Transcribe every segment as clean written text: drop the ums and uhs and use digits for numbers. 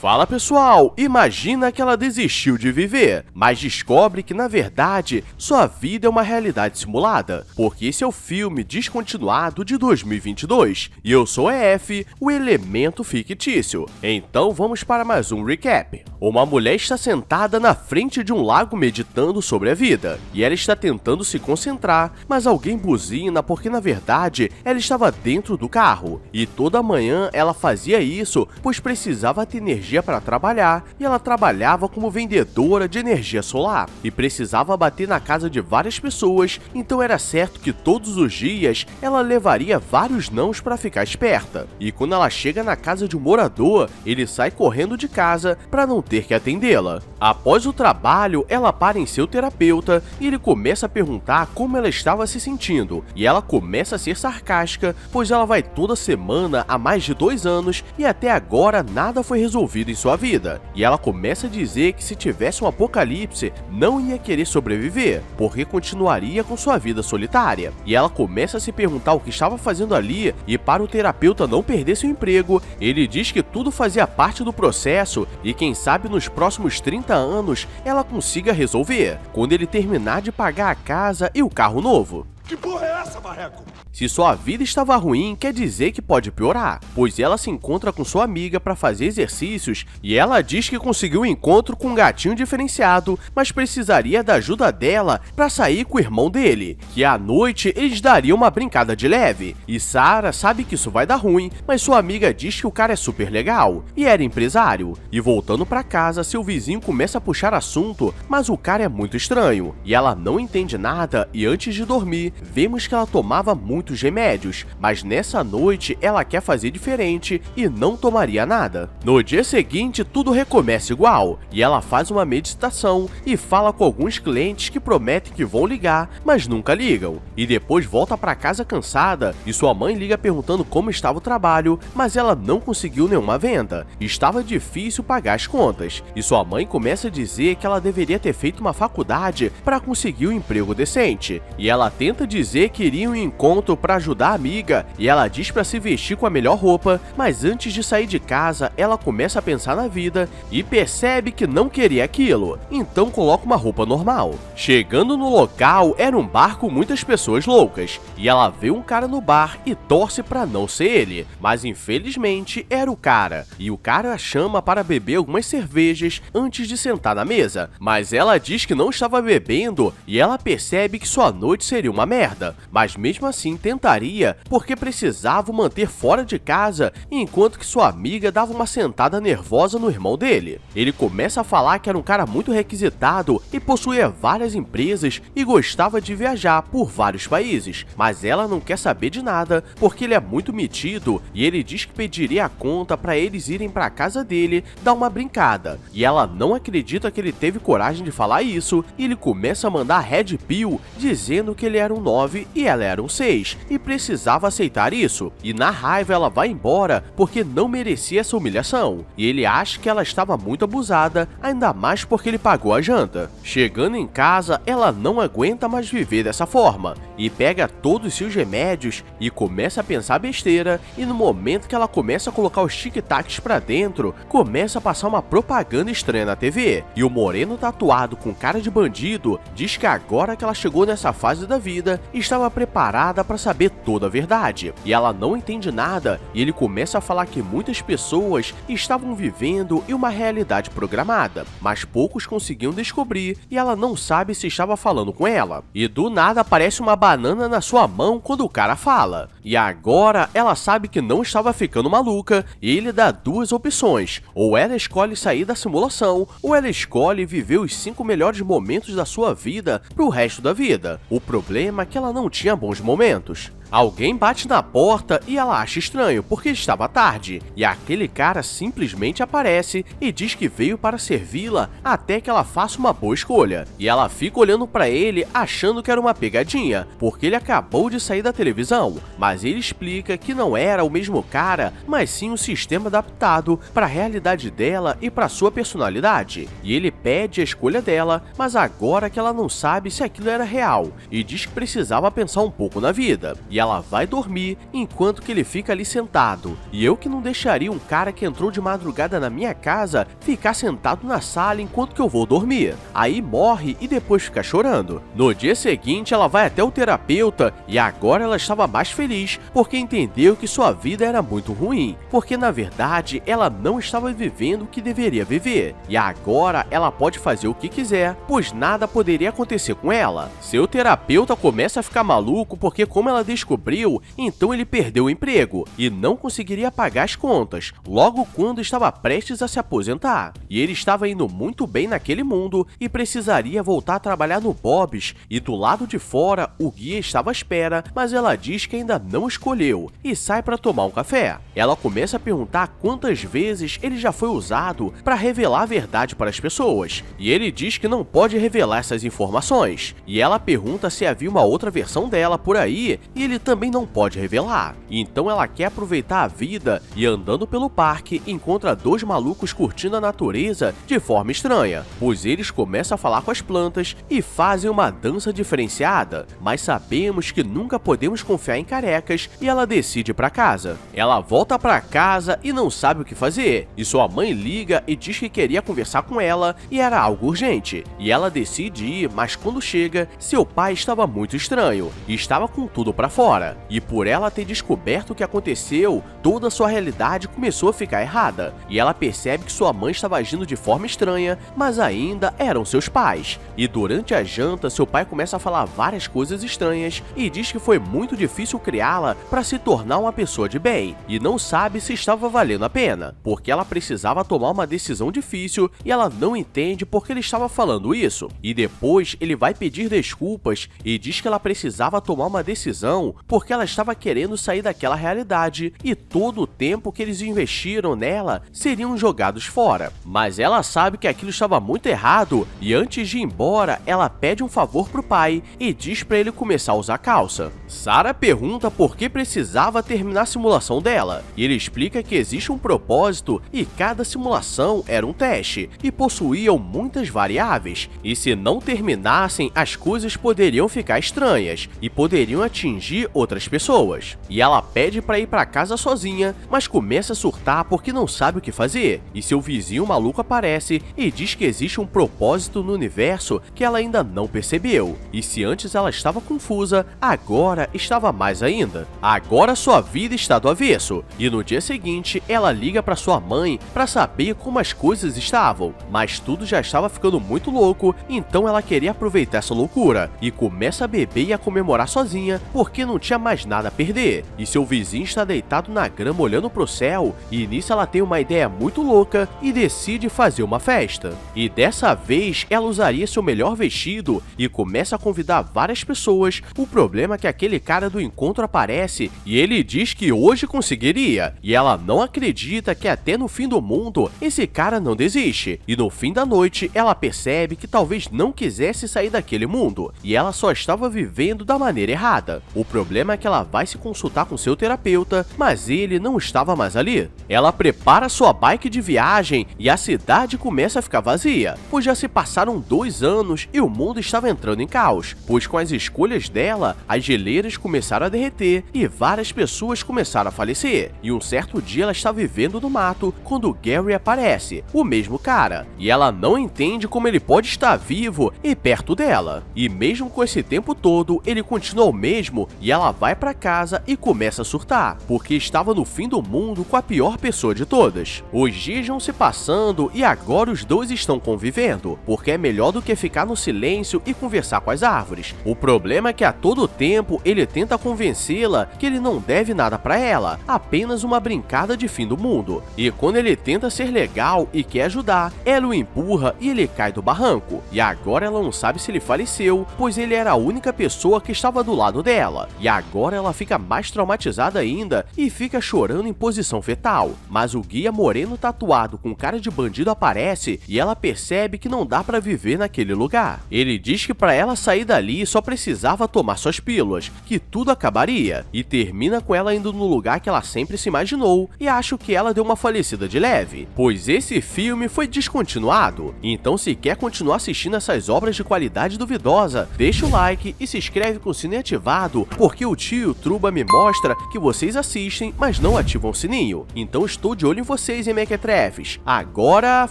Fala pessoal, imagina que ela desistiu de viver, mas descobre que na verdade sua vida é uma realidade simulada, porque esse é o filme descontinuado de 2022, e eu sou EF, o elemento fictício. Então vamos para mais um recap. Uma mulher está sentada na frente de um lago meditando sobre a vida, e ela está tentando se concentrar, mas alguém buzina porque na verdade ela estava dentro do carro, e toda manhã ela fazia isso pois precisava ter energia para trabalhar, e ela trabalhava como vendedora de energia solar e precisava bater na casa de várias pessoas, então era certo que todos os dias ela levaria vários nãos para ficar esperta. E quando ela chega na casa de um morador, ele sai correndo de casa para não ter que atendê-la. Após o trabalho, ela para em seu terapeuta e ele começa a perguntar como ela estava se sentindo, e ela começa a ser sarcástica, pois ela vai toda semana há mais de 2 anos e até agora nada foi resolvido em sua vida. E ela começa a dizer que se tivesse um apocalipse, não ia querer sobreviver, porque continuaria com sua vida solitária. E ela começa a se perguntar o que estava fazendo ali, e para o terapeuta não perder seu emprego, ele diz que tudo fazia parte do processo e quem sabe nos próximos 30 anos ela consiga resolver, quando ele terminar de pagar a casa e o carro novo. Que porra é essa, Marreco? Se sua vida estava ruim, quer dizer que pode piorar, pois ela se encontra com sua amiga para fazer exercícios e ela diz que conseguiu um encontro com um gatinho diferenciado, mas precisaria da ajuda dela para sair com o irmão dele, que à noite eles dariam uma brincada de leve. E Sarah sabe que isso vai dar ruim, mas sua amiga diz que o cara é super legal e era empresário. E voltando para casa, seu vizinho começa a puxar assunto, mas o cara é muito estranho e ela não entende nada. E antes de dormir, vemos que ela tomava muitos remédios, mas nessa noite ela quer fazer diferente e não tomaria nada. No dia seguinte, tudo recomeça igual, e ela faz uma meditação e fala com alguns clientes que prometem que vão ligar, mas nunca ligam. E depois volta para casa cansada e sua mãe liga perguntando como estava o trabalho, mas ela não conseguiu nenhuma venda. Estava difícil pagar as contas, e sua mãe começa a dizer que ela deveria ter feito uma faculdade para conseguir um emprego decente. E ela tenta dizer que iria um encontro para ajudar a amiga, e ela diz para se vestir com a melhor roupa, mas antes de sair de casa, ela começa a pensar na vida e percebe que não queria aquilo, então coloca uma roupa normal. Chegando no local, era um bar com muitas pessoas loucas, e ela vê um cara no bar e torce para não ser ele, mas infelizmente era o cara, e o cara a chama para beber algumas cervejas antes de sentar na mesa, mas ela diz que não estava bebendo e ela percebe que sua noite seria uma merda, mas mesmo assim tentaria porque precisava o manter fora de casa, enquanto que sua amiga dava uma sentada nervosa no irmão dele. Ele começa a falar que era um cara muito requisitado e possuía várias empresas e gostava de viajar por vários países, mas ela não quer saber de nada porque ele é muito metido e ele diz que pediria a conta para eles irem para casa dele dar uma brincada, e ela não acredita que ele teve coragem de falar isso, e ele começa a mandar red pill dizendo que ele era um 9 e ela era um 6 e precisava aceitar isso, e na raiva ela vai embora porque não merecia essa humilhação, e ele acha que ela estava muito abusada, ainda mais porque ele pagou a janta. Chegando em casa, ela não aguenta mais viver dessa forma e pega todos os seus remédios e começa a pensar besteira, e no momento que ela começa a colocar os tic-tacs pra dentro, começa a passar uma propaganda estranha na TV, e o moreno tatuado com cara de bandido diz que agora que ela chegou nessa fase da vida, estava preparada para saber toda a verdade, e ela não entende nada, e ele começa a falar que muitas pessoas estavam vivendo em uma realidade programada, mas poucos conseguiam descobrir, e ela não sabe se estava falando com ela. E do nada aparece uma banana na sua mão quando o cara fala, e agora ela sabe que não estava ficando maluca, e ele dá duas opções: ou ela escolhe sair da simulação, ou ela escolhe viver os 5 melhores momentos da sua vida pro resto da vida. O problema é que ela não tinha bons momentos. Alguém bate na porta e ela acha estranho porque estava tarde, e aquele cara simplesmente aparece e diz que veio para servi-la até que ela faça uma boa escolha, e ela fica olhando para ele achando que era uma pegadinha, porque ele acabou de sair da televisão, mas ele explica que não era o mesmo cara, mas sim um sistema adaptado para a realidade dela e para sua personalidade, e ele pede a escolha dela, mas agora que ela não sabe se aquilo era real, e diz que precisava pensar um pouco na vida, e ela vai dormir enquanto que ele fica ali sentado. E eu que não deixaria um cara que entrou de madrugada na minha casa ficar sentado na sala enquanto que eu vou dormir. Aí morre e depois fica chorando. No dia seguinte ela vai até o terapeuta e agora ela estava mais feliz porque entendeu que sua vida era muito ruim, porque na verdade ela não estava vivendo o que deveria viver. E agora ela pode fazer o que quiser, pois nada poderia acontecer com ela. Seu terapeuta começa a ficar maluco porque como ela descobriu, então ele perdeu o emprego e não conseguiria pagar as contas, logo quando estava prestes a se aposentar. E ele estava indo muito bem naquele mundo e precisaria voltar a trabalhar no Bob's, e do lado de fora o guia estava à espera, mas ela diz que ainda não escolheu e sai para tomar um café. Ela começa a perguntar quantas vezes ele já foi usado para revelar a verdade para as pessoas, e ele diz que não pode revelar essas informações. E ela pergunta se havia uma outra versão dela por aí e ele também não pode revelar. Então ela quer aproveitar a vida e andando pelo parque encontra dois malucos curtindo a natureza de forma estranha, pois eles começam a falar com as plantas e fazem uma dança diferenciada, mas sabemos que nunca podemos confiar em carecas e ela decide ir para casa. Ela volta para casa e não sabe o que fazer, e sua mãe liga e diz que queria conversar com ela e era algo urgente, e ela decide ir, mas quando chega, seu pai estava muito estranho e estava com tudo para fora, e por ela ter descoberto o que aconteceu, toda a sua realidade começou a ficar errada, e ela percebe que sua mãe estava agindo de forma estranha, mas ainda eram seus pais. E durante a janta, seu pai começa a falar várias coisas estranhas e diz que foi muito difícil criá-la para se tornar uma pessoa de bem, e não sabe se estava valendo a pena, porque ela precisava tomar uma decisão difícil e ela não entende porque ele estava falando isso. E depois ele vai pedir desculpas e diz que ela precisava tomar uma decisão porque ela estava querendo sair daquela realidade e todo o tempo que eles investiram nela seriam jogados fora. Mas ela sabe que aquilo estava muito errado e antes de ir embora, ela pede um favor pro pai e diz para ele começar a usar calça. Sarah pergunta por que precisava terminar a simulação dela e ele explica que existe um propósito e cada simulação era um teste e possuíam muitas variáveis, e se não terminassem, as coisas poderiam ficar estranhas e poderiam atingir outras pessoas. E ela pede para ir para casa sozinha, mas começa a surtar porque não sabe o que fazer, e seu vizinho maluco aparece e diz que existe um propósito no universo que ela ainda não percebeu, e se antes ela estava confusa, agora estava mais ainda. Agora sua vida está do avesso, e no dia seguinte ela liga para sua mãe para saber como as coisas estavam, mas tudo já estava ficando muito louco, então ela queria aproveitar essa loucura e começa a beber e a comemorar sozinha porque não tinha mais nada a perder. E seu vizinho está deitado na grama olhando pro céu e nisso ela tem uma ideia muito louca e decide fazer uma festa. E dessa vez ela usaria seu melhor vestido e começa a convidar várias pessoas. O problema é que aquele cara do encontro aparece e ele diz que hoje conseguiria, e ela não acredita que até no fim do mundo esse cara não desiste, e no fim da noite ela percebe que talvez não quisesse sair daquele mundo e ela só estava vivendo da maneira errada. O problema é que ela vai se consultar com seu terapeuta, mas ele não estava mais ali. Ela prepara sua bike de viagem e a cidade começa a ficar vazia, pois já se passaram 2 anos e o mundo estava entrando em caos, pois com as escolhas dela, as geleiras começaram a derreter e várias pessoas começaram a falecer. E um certo dia ela está vivendo no mato quando Gary aparece, o mesmo cara, e ela não entende como ele pode estar vivo e perto dela. E mesmo com esse tempo todo, ele continua o mesmo e ela vai para casa e começa a surtar, porque estava no fim do mundo com a pior pessoa de todas. Os dias vão se passando e agora os dois estão convivendo, porque é melhor do que ficar no silêncio e conversar com as árvores. O problema é que a todo tempo ele tenta convencê-la que ele não deve nada para ela, apenas uma brincada de fim do mundo. E quando ele tenta ser legal e quer ajudar, ela o empurra e ele cai do barranco. E agora ela não sabe se ele faleceu, pois ele era a única pessoa que estava do lado dela. E agora ela fica mais traumatizada ainda e fica chorando em posição fetal. Mas o guia moreno tatuado com cara de bandido aparece e ela percebe que não dá para viver naquele lugar. Ele diz que para ela sair dali só precisava tomar suas pílulas, que tudo acabaria, e termina com ela indo no lugar que ela sempre se imaginou, e acho que ela deu uma falecida de leve, pois esse filme foi descontinuado. Então se quer continuar assistindo essas obras de qualidade duvidosa, deixa o like e se inscreve com o sininho ativado, porque porque o tio Truba me mostra que vocês assistem, mas não ativam o sininho. Então estou de olho em vocês, hein, mequetrefes. Agora,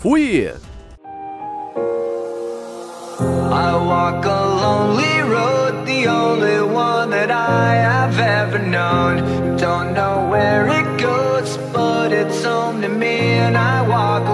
fui! I walk a lonely road, the only one that I have ever known. Don't know where it goes, but it's home to me, and I walk